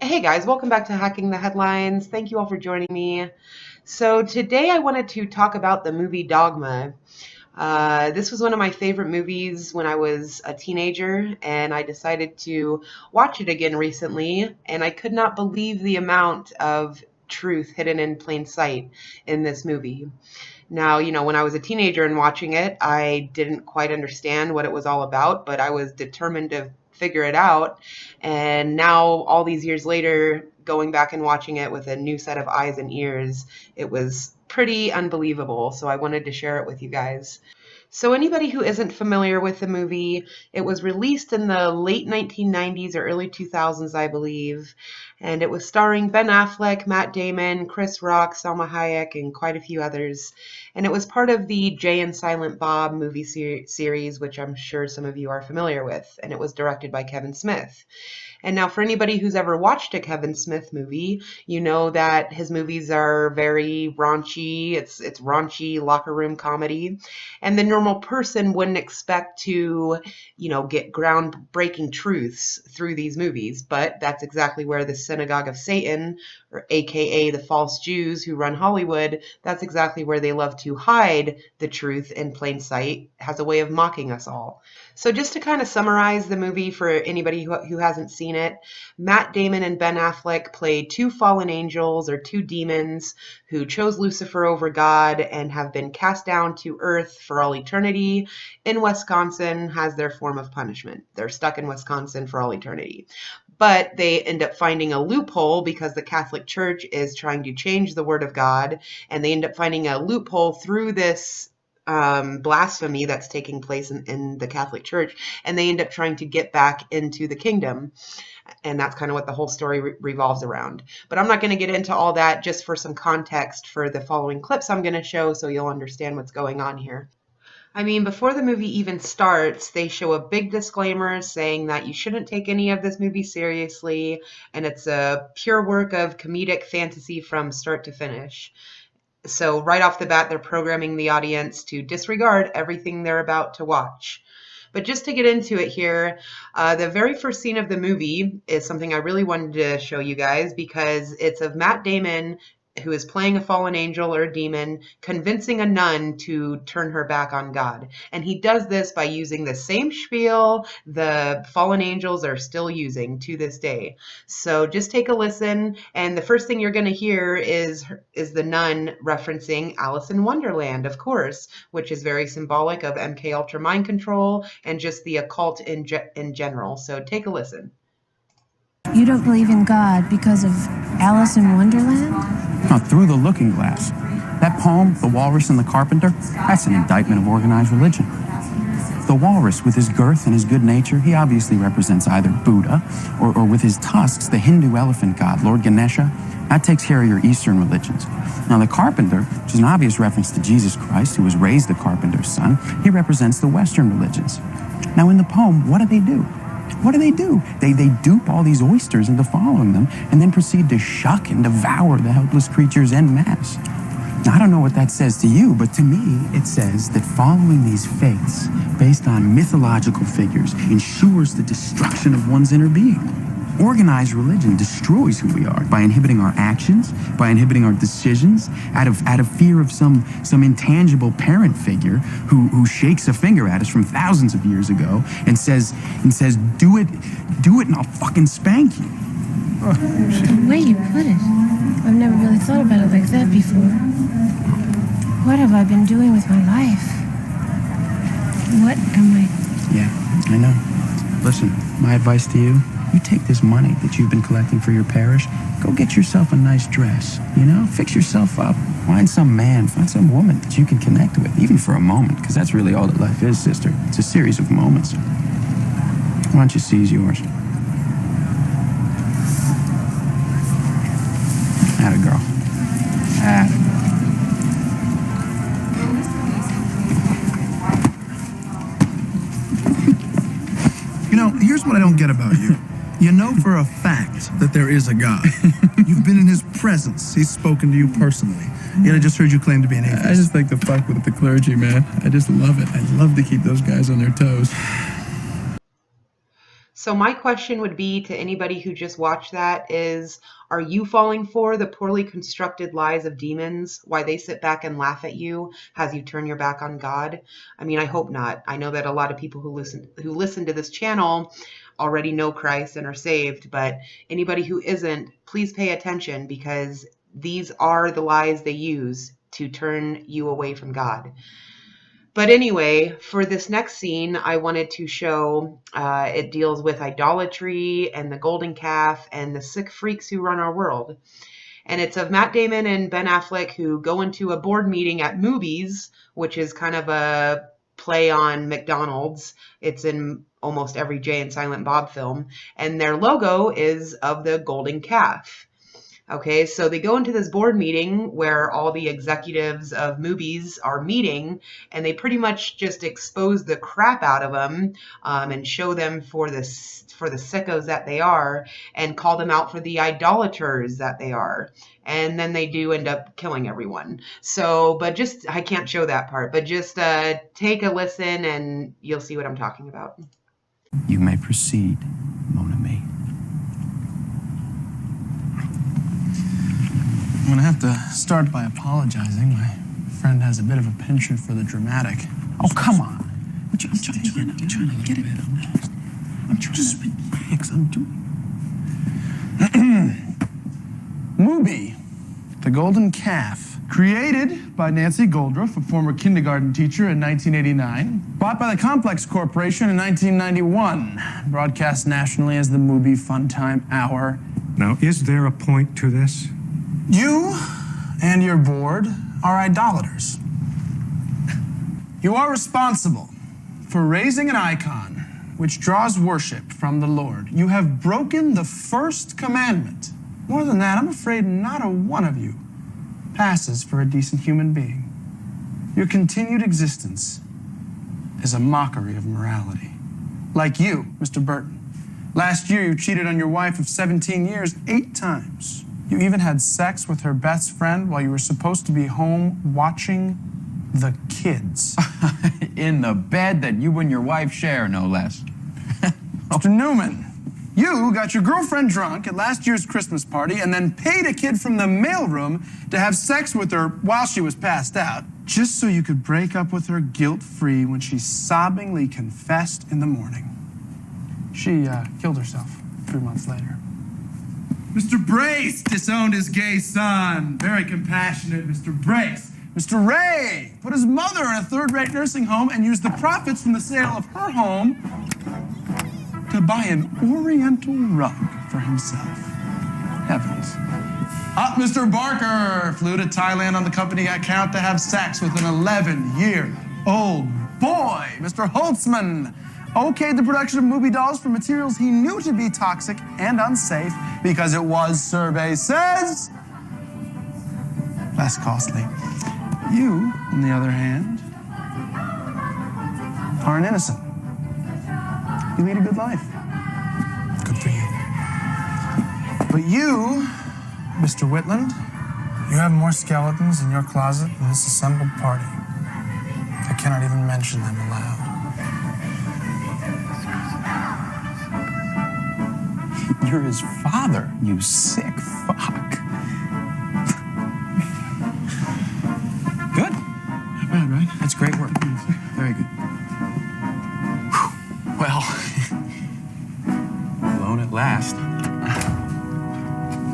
Hey guys, welcome back to Hacking the Headlines. Thank you all for joining me. So today I wanted to talk about the movie Dogma. This was one of my favorite movies when I was a teenager, and I decided to watch it again recently, and I could not believe the amount of truth hidden in plain sight in this movie. Now, when I was a teenager and watching it, I didn't quite understand what it was all about, but I was determined to figure it out. And now, all these years later, going back and watching it with a new set of eyes and ears, it was pretty unbelievable. So I wanted to share it with you guys. So anybody who isn't familiar with the movie, it was released in the late 1990s or early 2000s, I believe, and it was starring Ben Affleck, Matt Damon, Chris Rock, Salma Hayek, and quite a few others. And it was part of the Jay and Silent Bob movie series, which I'm sure some of you are familiar with, and it was directed by Kevin Smith. And now, for anybody who's ever watched a Kevin Smith movie, you know that his movies are very raunchy. It's raunchy locker room comedy, and the normal person wouldn't expect to, get groundbreaking truths through these movies. But that's exactly where the Synagogue of Satan, or AKA the false Jews who run Hollywood, that's exactly where they love to hide the truth in plain sight, has a way of mocking us all. So just to kind of summarize the movie for anybody who hasn't seen it, Matt Damon and Ben Affleck play two fallen angels or two demons who chose Lucifer over God and have been cast down to earth for all eternity in Wisconsin as their form of punishment. They're stuck in Wisconsin for all eternity. But they end up finding a loophole because the Catholic Church is trying to change the Word of God, and they end up finding a loophole through this blasphemy that's taking place in the Catholic Church, and they end up trying to get back into the kingdom. And that's kind of what the whole story revolves around. But I'm not going to get into all that, just for some context for the following clips I'm going to show so you'll understand what's going on here. I mean, before the movie even starts, they show a big disclaimer saying that you shouldn't take any of this movie seriously, and it's a pure work of comedic fantasy from start to finish. So right off the bat, they're programming the audience to disregard everything they're about to watch. But just to get into it here, the very first scene of the movie is something I really wanted to show you guys because it's of Matt Damon, who is playing a fallen angel or a demon, convincing a nun to turn her back on God. And he does this by using the same spiel the fallen angels are still using to this day. So just take a listen, and the first thing you're going to hear is the nun referencing Alice in Wonderland, of course, which is very symbolic of MK Ultra mind control and just the occult in general. So take a listen. You don't believe in God because of Alice in Wonderland? Now, Through the Looking Glass. That poem, The Walrus and the Carpenter, that's an indictment of organized religion. The walrus, with his girth and his good nature, he obviously represents either Buddha or with his tusks, the Hindu elephant god, Lord Ganesha. That takes care of your Eastern religions. Now, the carpenter, which is an obvious reference to Jesus Christ, who was raised the carpenter's son, he represents the Western religions. Now, in the poem, what do? What do? They dupe all these oysters into following them and then proceed to shuck and devour the helpless creatures en masse. Now, I don't know what that says to you, but to me, it says that following these faiths based on mythological figures ensures the destruction of one's inner being. Organized religion destroys who we are by inhibiting our actions, by inhibiting our decisions, out of fear of some intangible parent figure who shakes a finger at us from thousands of years ago and says, do it, and I'll fucking spank you. The way you put it, I've never really thought about it like that before. What have I been doing with my life? What am I? Yeah, I know. Listen, my advice to you, you take this money that you've been collecting for your parish, go get yourself a nice dress, fix yourself up. Find some man, find some woman that you can connect with, even for a moment, because that's really all that life is, sister. It's a series of moments. Why don't you seize yours? Atta girl. Atta girl. Here's what I don't get about you. You know for a fact that there is a God. You've been in his presence. He's spoken to you personally. Yet I just heard you claim to be an atheist. I just like to fuck with the clergy, man. I just love it. I love to keep those guys on their toes. So my question would be to anybody who just watched that is, are you falling for the poorly constructed lies of demons? Why they sit back and laugh at you as you turn your back on God? I mean, I hope not. I know that a lot of people who listen to this channel already know Christ and are saved, but anybody who isn't, please pay attention, because these are the lies they use to turn you away from God. But anyway, for this next scene, I wanted to show it deals with idolatry and the golden calf and the sick freaks who run our world. And it's of Matt Damon and Ben Affleck, who go into a board meeting at Movies, which is kind of a play on McDonald's. It's in almost every Jay and Silent Bob film. And their logo is of the golden calf. Okay, so they go into this board meeting where all the executives of Movies are meeting, and they pretty much just expose the crap out of them and show them for the sickos that they are, and call them out for the idolaters that they are. And then they do end up killing everyone. So, but just, I can't show that part, but just take a listen and you'll see what I'm talking about. You may proceed, Mon ami. I'm gonna have to start by apologizing. My friend has a bit of a penchant for the dramatic. Oh, come on. I'm trying to get it. I'm trying to relax. I'm doing. Mubi, the golden calf. Created by Nancy Goldruff, a former kindergarten teacher, in 1989. Bought by the Complex Corporation in 1991. Broadcast nationally as the Mubi Funtime Hour. Now, is there a point to this? You and your board are idolaters. You are responsible for raising an icon which draws worship from the Lord. You have broken the first commandment. More than that, I'm afraid not a one of you passes for a decent human being. Your continued existence is a mockery of morality. Like you, Mr. Burton. Last year, you cheated on your wife of 17 years 8 times. You even had sex with her best friend while you were supposed to be home watching the kids. In the bed that you and your wife share, no less. Mr. Newman, you got your girlfriend drunk at last year's Christmas party and then paid a kid from the mailroom to have sex with her while she was passed out, just so you could break up with her guilt-free when she sobbingly confessed in the morning. She killed herself 3 months later. Mr. Brace disowned his gay son. Very compassionate, Mr. Brace. Mr. Ray put his mother in a third-rate nursing home and used the profits from the sale of her home to buy an oriental rug for himself. Heavens. Mr. Barker flew to Thailand on the company account to have sex with an 11-year-old boy. Mr. Holtzman okayed the production of movie dolls from materials he knew to be toxic and unsafe because it was, survey says, less costly. You, on the other hand, are an innocent. You lead a good life. Good for you. But you, Mr. Whitland, you have more skeletons in your closet than this assembled party. I cannot even mention them aloud. You're his father, you sick fuck. Good. Not bad, right? That's great work. Very good. Well, alone at last.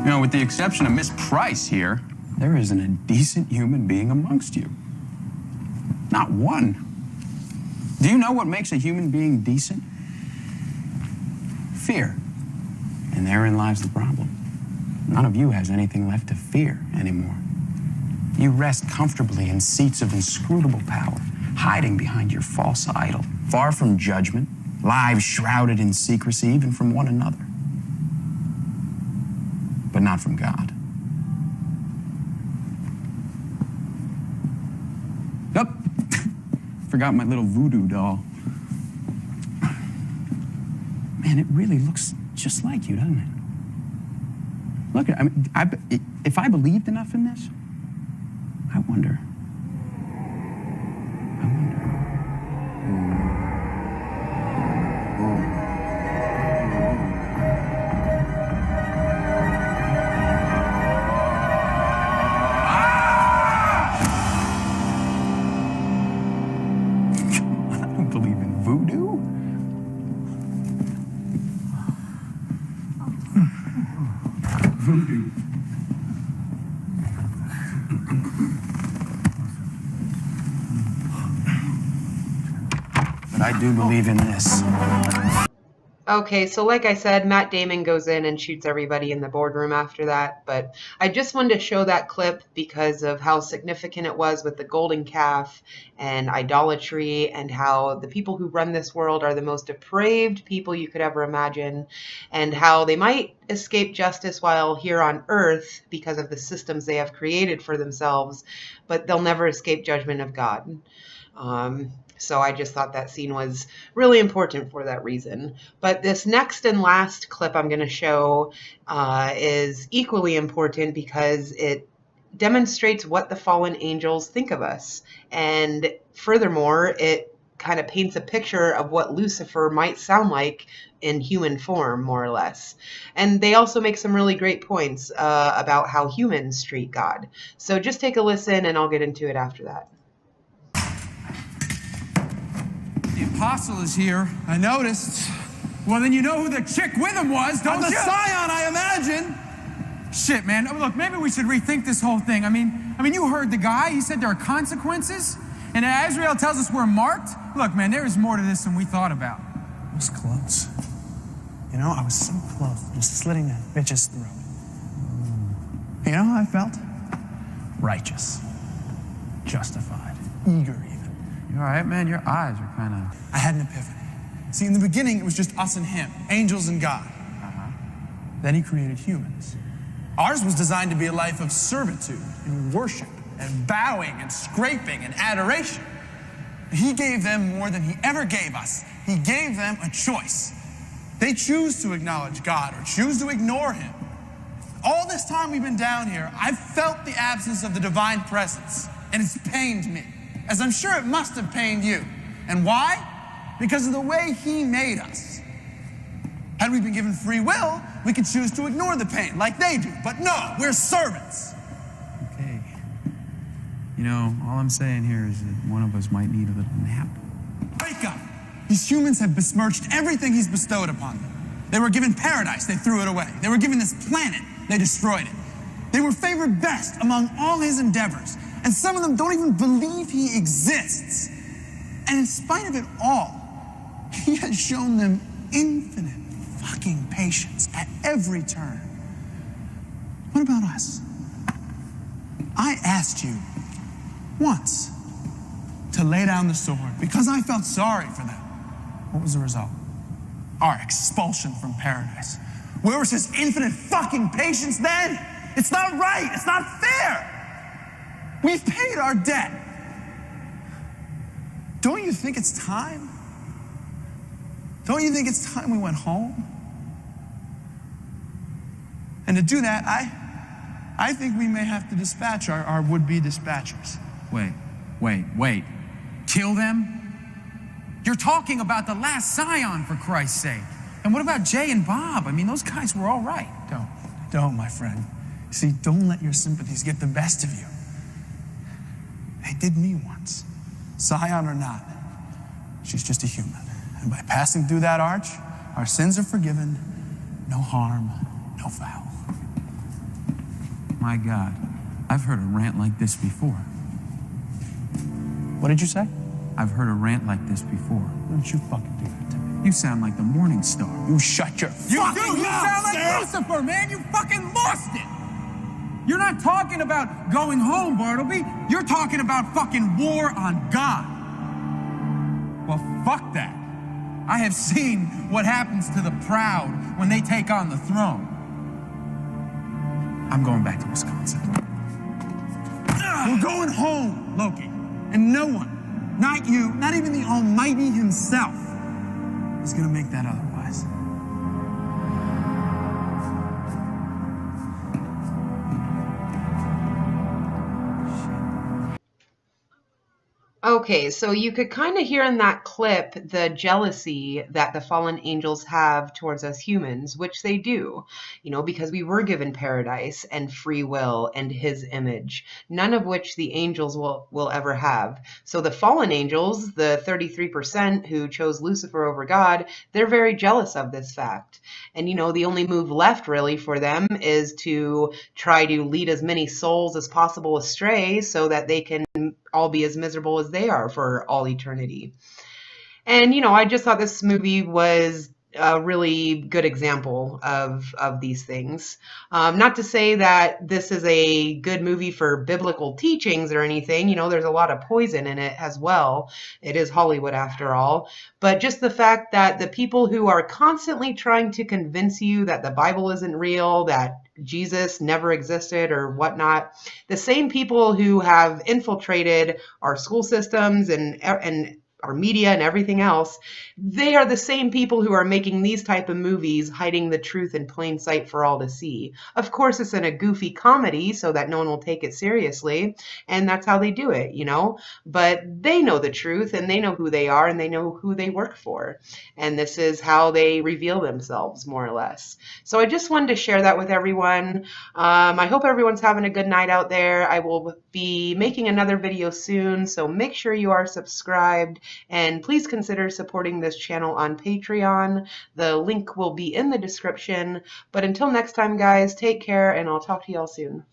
You know, with the exception of Miss Price here, there isn't a decent human being amongst you. Not one. Do you know what makes a human being decent? Fear. And therein lies the problem. None of you has anything left to fear anymore. You rest comfortably in seats of inscrutable power, hiding behind your false idol, far from judgment, lives shrouded in secrecy, even from one another. But not from God. Nope. Forgot my little voodoo doll. Man, it really looks just like you, doesn't it? Look, I mean, if I believed enough in this, I wonder. voodoo. But I do believe in this. Okay, so like I said, Matt Damon goes in and shoots everybody in the boardroom after that, but I just wanted to show that clip because of how significant it was with the golden calf and idolatry, and how the people who run this world are the most depraved people you could ever imagine, and how they might escape justice while here on earth because of the systems they have created for themselves, but they'll never escape judgment of God. So I just thought that scene was really important for that reason. But this next and last clip I'm going to show is equally important because it demonstrates what the fallen angels think of us. And furthermore, it kind of paints a picture of what Lucifer might sound like in human form, more or less. And they also make some really great points about how humans treat God. So just take a listen and I'll get into it after that. The apostle is here. I noticed. Well, then you know who the chick with him was, don't I'm the you? scion, I imagine. Shit, man. Look, maybe we should rethink this whole thing. I mean, you heard the guy. He said there are consequences. And Azrael tells us we're marked. Look, man, there is more to this than we thought about. I was close. You know, I was so close. Just slitting that bitch's throat. You know how I felt? Righteous. Justified. Eager, even. You all right, man? Your eyes are kind of... I had an epiphany. See, in the beginning, it was just us and him. Angels and God. Then he created humans. Ours was designed to be a life of servitude and worship and bowing and scraping and adoration. He gave them more than he ever gave us. He gave them a choice. They choose to acknowledge God or choose to ignore him. All this time we've been down here, I've felt the absence of the divine presence, and it's pained me, as I'm sure it must have pained you. And why? Because of the way he made us. Had we been given free will, we could choose to ignore the pain like they do. But no, we're servants. Okay. You know, all I'm saying here is that one of us might need a little nap. Wake up. These humans have besmirched everything he's bestowed upon them. They were given paradise, they threw it away. They were given this planet, they destroyed it. They were favored best among all his endeavors. And some of them don't even believe he exists. And in spite of it all, he has shown them infinite fucking patience at every turn. What about us? I asked you once to lay down the sword because I felt sorry for them. What was the result? Our expulsion from paradise. Where was his infinite fucking patience then? It's not right. It's not fair. We've paid our debt. Don't you think it's time? Don't you think it's time we went home? And to do that, I think we may have to dispatch our would-be dispatchers. Wait. Kill them? You're talking about the last scion, for Christ's sake. And what about Jay and Bob? I mean, those guys were all right. Don't, my friend. See, don't let your sympathies get the best of you. They did me once. Scion or not, she's just a human. And by passing through that arch, our sins are forgiven. No harm, no foul. My God, I've heard a rant like this before. What did you say? I've heard a rant like this before. Don't you fucking do that to me. You sound like the Morning Star. You shut your You fucking do! You mouth, sound like Sam! Lucifer, man! You fucking lost it! You're not talking about going home, Bartleby. You're talking about fucking war on God. Well, fuck that. I have seen what happens to the proud when they take on the throne. I'm going back to Wisconsin. We're going home, Loki. And no one, not you, not even the Almighty himself, is gonna make that otherwise. Okay, so you could kind of hear in that clip the jealousy that the fallen angels have towards us humans, which they do, because we were given paradise and free will and his image, none of which the angels will ever have. So the fallen angels, the 33% who chose Lucifer over God, they're very jealous of this fact. And, the only move left really for them is to try to lead as many souls as possible astray so that they can all be as miserable as they are for all eternity. And, I just thought this movie was a really good example of these things. Not to say that this is a good movie for biblical teachings or anything. There's a lot of poison in it as well. It is Hollywood after all. But just the fact that the people who are constantly trying to convince you that the Bible isn't real, that Jesus never existed or whatnot, the same people who have infiltrated our school systems and our media and everything else, they are the same people who are making these type of movies, hiding the truth in plain sight for all to see. Of course, it's in a goofy comedy so that no one will take it seriously, and that's how they do it, But they know the truth, and they know who they are, and they know who they work for. And this is how they reveal themselves, more or less. So I just wanted to share that with everyone. I hope everyone's having a good night out there. I will be making another video soon, so make sure you are subscribed. And please consider supporting this channel on Patreon. The link will be in the description. But until next time, guys, take care, and I'll talk to y'all soon.